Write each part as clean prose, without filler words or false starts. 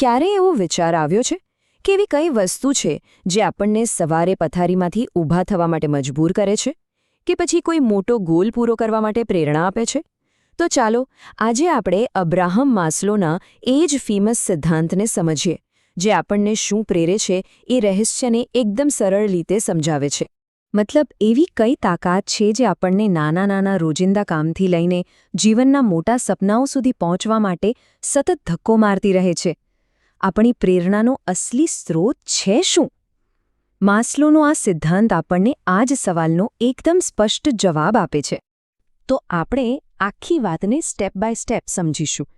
ક્યારેય એવો વિચાર આવ્યો છે કે એવી કઈ વસ્તુ છે જે આપણને સવારે પથારીમાંથી ઊભા થવા માટે મજબૂર કરે છે કે પછી કોઈ મોટો ગોલ પૂરો કરવા માટે પ્રેરણા આપે છે? તો ચાલો આજે આપણે અબ્રાહમ માસ્લોના એ જ ફેમસ સિદ્ધાંતને સમજીએ, જે આપણને શું પ્રેરે છે એ રહસ્યને એકદમ સરળ રીતે સમજાવે છે. મતલબ એવી કઈ તાકાત છે જે આપણને નાના નાના રોજિંદા કામથી લઈને જીવનના મોટા સપનાઓ સુધી પહોંચવા માટે સતત ધક્કો મારતી રહે છે? આપણી પ્રેરણાનો અસલી સ્ત્રોત છે શું? માસ્લોનો આ સિદ્ધાંત આપણને આ જ સવાલનો એકદમ સ્પષ્ટ જવાબ આપે છે. તો આપણે આખી વાતને સ્ટેપ બાય સ્ટેપ સમજીશું.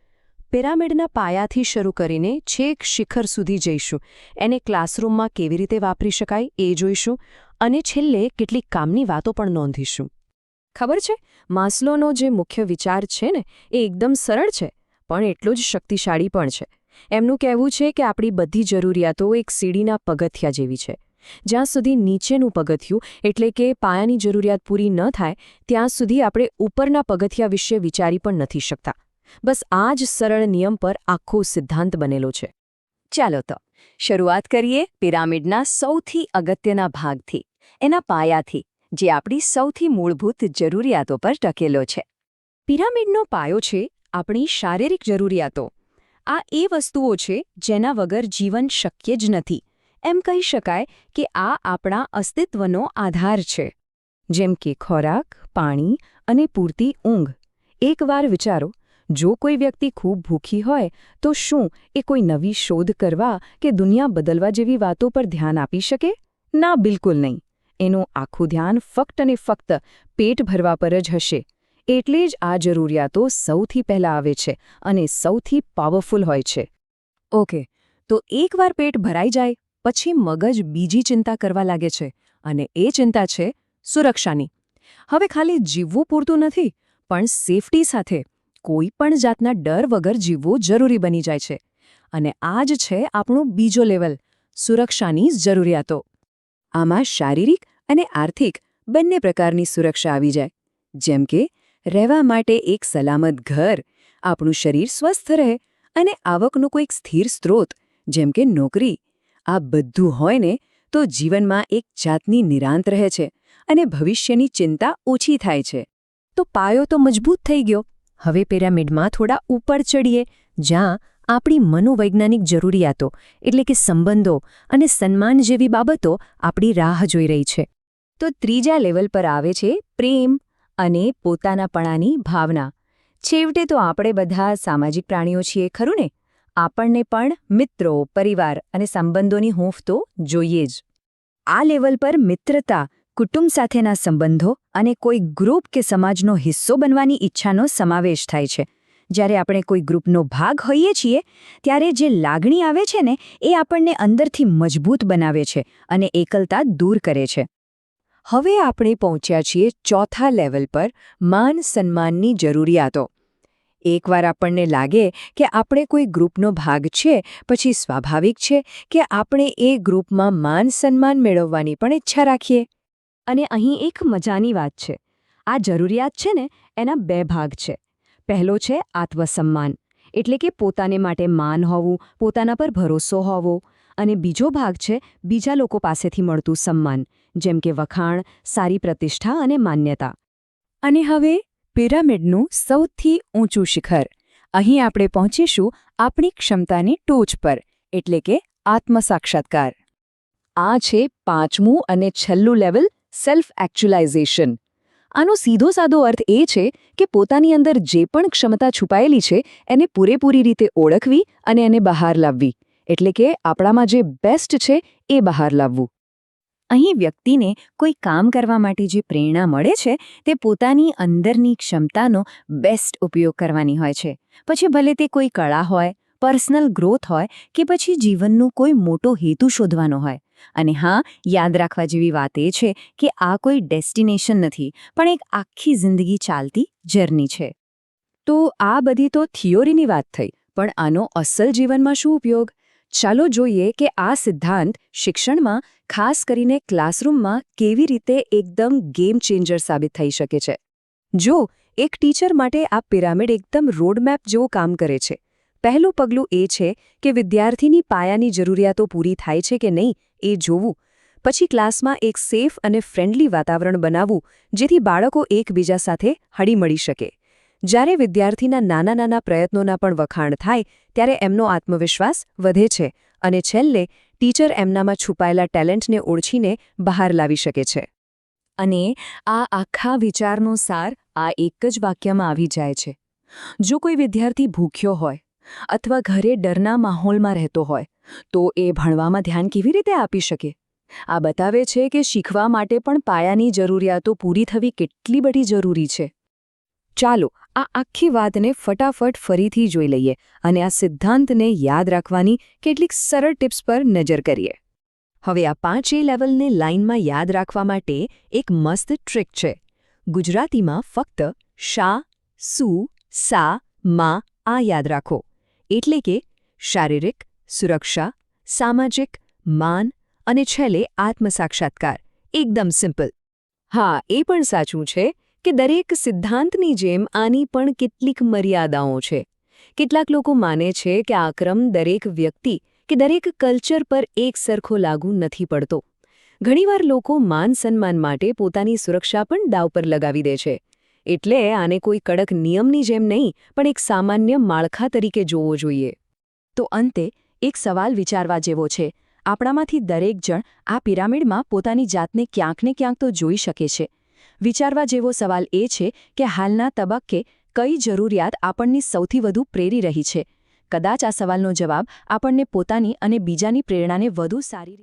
પિરામિડના પાયાથી શરૂ કરીને છેક શિખર સુધી જઈશું. એને ક્લાસરૂમમાં કેવી રીતે વાપરી શકાય એ જોઈશું અને છેલ્લે કેટલીક કામની વાતો પણ નોંધીશું. ખબર છે, માસ્લોનો જે મુખ્ય વિચાર છે ને એ એકદમ સરળ છે, પણ એટલો જ શક્તિશાળી પણ છે. એમનું કહેવું છે કે આપણી બધી જરૂરિયાતો એક સીડીના પગથિયા જેવી છે. જ્યાં સુધી નીચેનું પગથિયું એટલે કે પાયાની જરૂરિયાત પૂરી ન થાય ત્યાં સુધી આપણે ઉપરના પગથિયા વિશે વિચારી પણ નથી શકતા. બસ આ જ સરળ નિયમ પર આખો સિદ્ધાંત બનેલો છે. ચાલો તો શરૂઆત કરીએ પિરામિડના સૌથી અગત્યના ભાગથી, એના પાયાથી, જે આપણી સૌથી મૂળભૂત જરૂરિયાતો પર ટકેલો છે. પિરામિડનો પાયો છે આપણી શારીરિક જરૂરિયાતો. આ એ વસ્તુઓ છે જેના વગર જીવન શક્ય જ નથી. એમ કહી શકાય કે આ આપણા અસ્તિત્વનો આધાર છે. જેમ કે ખોરાક, પાણી અને પૂરતી ઊંઘ. એકવાર વિચારો, જો કોઈ વ્યક્તિ ખૂબ ભૂખી હોય તો શું એ કોઈ નવી શોધ કરવા કે દુનિયા બદલવા જેવી વાતો પર ધ્યાન આપી શકે? ના, બિલકુલ નહીં. એનું આખું ધ્યાન ફક્ત અને ફક્ત પેટ ભરવા પર જ હશે. એટલે જ આ જરૂરિયાતો સૌથી પહેલાં આવે છે અને સૌથી પાવરફુલ હોય છે. ઓકે, તો એકવાર પેટ ભરાઈ જાય પછી મગજ બીજી ચિંતા કરવા લાગે છે, અને એ ચિંતા છે સુરક્ષાની. હવે ખાલી જીવવું પૂરતું નથી, પણ સેફટી સાથે કોઈ પણ જાતના ડર વગર જીવવું જરૂરી બની જાય છે. અને આ જ છે આપણું બીજો લેવલ, સુરક્ષાની જરૂરિયાતો. આમાં શારીરિક અને આર્થિક બંને પ્રકારની સુરક્ષા આવી જાય. જેમ કે રહેવા માટે એક સલામત ઘર, આપણું શરીર સ્વસ્થ રહે અને આવકનું કોઈક સ્થિર સ્ત્રોત જેમ કે નોકરી. આ બધું હોય ને તો જીવનમાં એક જાતની નિરાંત રહે છે અને ભવિષ્યની ચિંતા ઓછી થાય છે. તો પાયો તો મજબૂત થઈ ગયો. હવે પિરામિડમાં થોડા ઉપર ચડીએ, જ્યાં આપણી મનોવૈજ્ઞાનિક જરૂરિયાતો એટલે કે સંબંધો અને સન્માન જેવી બાબતો આપણી રાહ જોઈ રહી છે. તો ત્રીજા લેવલ પર આવે છે પ્રેમ અને પોતાનાપણાની ભાવના. છેવટે તો આપણે બધા સામાજિક પ્રાણીઓ છીએ, ખરું ને? આપણને પણ મિત્રો, પરિવાર અને સંબંધોની હૂંફ તો જોઈએ જ. આ લેવલ પર મિત્રતા, કુટુંબ સાથેના સંબંધો અને કોઈ ગ્રુપ કે સમાજનો હિસ્સો બનવાની ઈચ્છાનો સમાવેશ થાય છે. જ્યારે આપણે કોઈ ગ્રુપનો ભાગ હોઈએ છીએ ત્યારે જે લાગણી આવે છે ને એ આપણને અંદરથી મજબૂત બનાવે છે અને એકલતા દૂર કરે છે. હવે આપણે પહોંચ્યા છીએ ચોથા લેવલ પર, માન સન્માનની જરૂરિયાતો. એકવાર આપણને લાગે કે આપણે કોઈ ગ્રુપનો ભાગ છે, પછી સ્વાભાવિક છે કે આપણે એ ગ્રુપમાં માન સન્માન મેળવવાની પણ ઈચ્છા રાખીએ. અને અહીં એક મજાની વાત છે. આ જરૂરિયાત છે ને એના બે ભાગ છે. પહેલો છે આત્મસન્માન, એટલે કે પોતાને માટે માન હોવું, પોતાના પર ભરોસો હોવો. અને બીજો ભાગ છે બીજા લોકો પાસેથી મળતું સન્માન, જેમ કે વખાણ, સારી પ્રતિષ્ઠા અને માન્યતા. અને હવે પિરામિડનું સૌથી ઊંચું શિખર. અહીં આપણે પહોંચીશું આપણી ક્ષમતાની ટોચ પર, એટલે કે આત્મસાક્ષાત્કાર. આ છે પાંચમું અને છેલ્લું લેવલ, સેલ્ફ એક્ચ્યુલાઇઝેશન. આનો સીધો સાદો અર્થ એ છે કે પોતાની અંદર જે પણ ક્ષમતા છુપાયેલી છે એને પૂરેપૂરી રીતે ઓળખવી અને એને બહાર લાવવી. એટલે કે આપણામાં જે બેસ્ટ છે એ બહાર લાવવું. અહીં વ્યક્તિને કોઈ કામ કરવા માટે જે પ્રેરણા મળે છે તે પોતાની અંદરની ક્ષમતાનો બેસ્ટ ઉપયોગ કરવાની હોય છે. પછી ભલે તે કોઈ કળા હોય, પર્સનલ ગ્રોથ હોય કે પછી જીવનનો કોઈ મોટો હેતુ શોધવાનો હોય. અને હા, યાદ રાખવા જેવી વાત એ છે કે આ કોઈ ડેસ્ટિનેશન નથી, પણ એક આખી જિંદગી ચાલતી જર્ની છે. તો આ બધી તો થિયોરીની વાત થઈ, પણ આનો અસલ જીવનમાં શું ઉપયોગ? ચાલો જોઈએ કે આ સિદ્ધાંત શિક્ષણમાં, ખાસ કરીને ક્લાસરૂમમાં, કેવી રીતે એકદમ ગેમ ચેન્જર સાબિત થઈ શકે છે. જો એક ટીચર માટે આ પિરામિડ એકદમ રોડમેપ જેવું કામ કરે છે. પહેલું પગલું એ છે કે વિદ્યાર્થીની પાયાની જરૂરિયાતો પૂરી થાય છે કે નહીં એ જોવું. પછી ક્લાસમાં એક સેફ અને ફ્રેન્ડલી વાતાવરણ બનાવવું, જેથી બાળકો એકબીજા સાથે હળીમળી શકે. જ્યારે વિદ્યાર્થીના નાના નાના પ્રયત્નોના પણ વખાણ થાય ત્યારે એમનો આત્મવિશ્વાસ વધે છે અને છેલ્લે ટીચર એમનામાં છુપાયેલા ટેલેન્ટને ઓળખીને બહાર લાવી શકે છે. અને આ આખા વિચારનો સાર આ એક જ વાક્યમાં આવી જાય છે. જો કોઈ વિદ્યાર્થી ભૂખ્યો હોય અથવા ઘરે ડરના માહોલમાં રહેતો હોય તો એ ભણવામાં ધ્યાન કેવી રીતે આપી શકે? આ બતાવે છે કે શીખવા માટે પણ પાયાની જરૂરિયાતો પૂરી થવી કેટલી બધી જરૂરી છે. ચાલો આ આખી વાતને ફટાફટ ફરીથી જોઈ લઈએ અને આ સિદ્ધાંતને યાદ રાખવાની કેટલીક સરળ ટિપ્સ પર નજર કરીએ. હવે આ 5 લેવલને લાઇનમાં યાદ રાખવા માટે એક મસ્ત ટ્રિક છે. ગુજરાતીમાં ફક્ત શા, સુ, સા, મા આ યાદ રાખો. એટલે કે શારીરિક, સુરક્ષા, સામાજિક, માન અને છેલ્લે આત્મસાક્ષાત્કાર. એકદમ સિમ્પલ. હા, એ પણ સાચું છે કે દરેક સિદ્ધાંતની જેમ આની પણ કેટલીક મર્યાદાઓ છે. કેટલાક લોકો માને છે કે આ ક્રમ દરેક વ્યક્તિ કે દરેક કલ્ચર પર એક સરખો લાગુ નથી પડતો. ઘણીવાર લોકો માન-સન્માન માટે પોતાની સુરક્ષા પણ દાવ પર લગાવી દે છે. એટલે આને કોઈ કડક નિયમની જેમ નહીં પણ એક સામાન્ય માળખા તરીકે જોવો જોઈએ. તો અંતે એક સવાલ વિચારવા જેવો છે. આપણામાંથી દરેક જણ આ પિરામિડમાં પોતાની જાતને ક્યાંક ને ક્યાંક તો જોઈ શકે છે. વિચારવા જેવો સવાલ એ છે કે હાલના તબક્કે કઈ જરૂરિયાત આપણને સૌથી વધુ પ્રેરી રહી છે? કદાચ આ સવાલનો જવાબ આપણને પોતાની અને બીજાની પ્રેરણાને વધુ સારી રીતે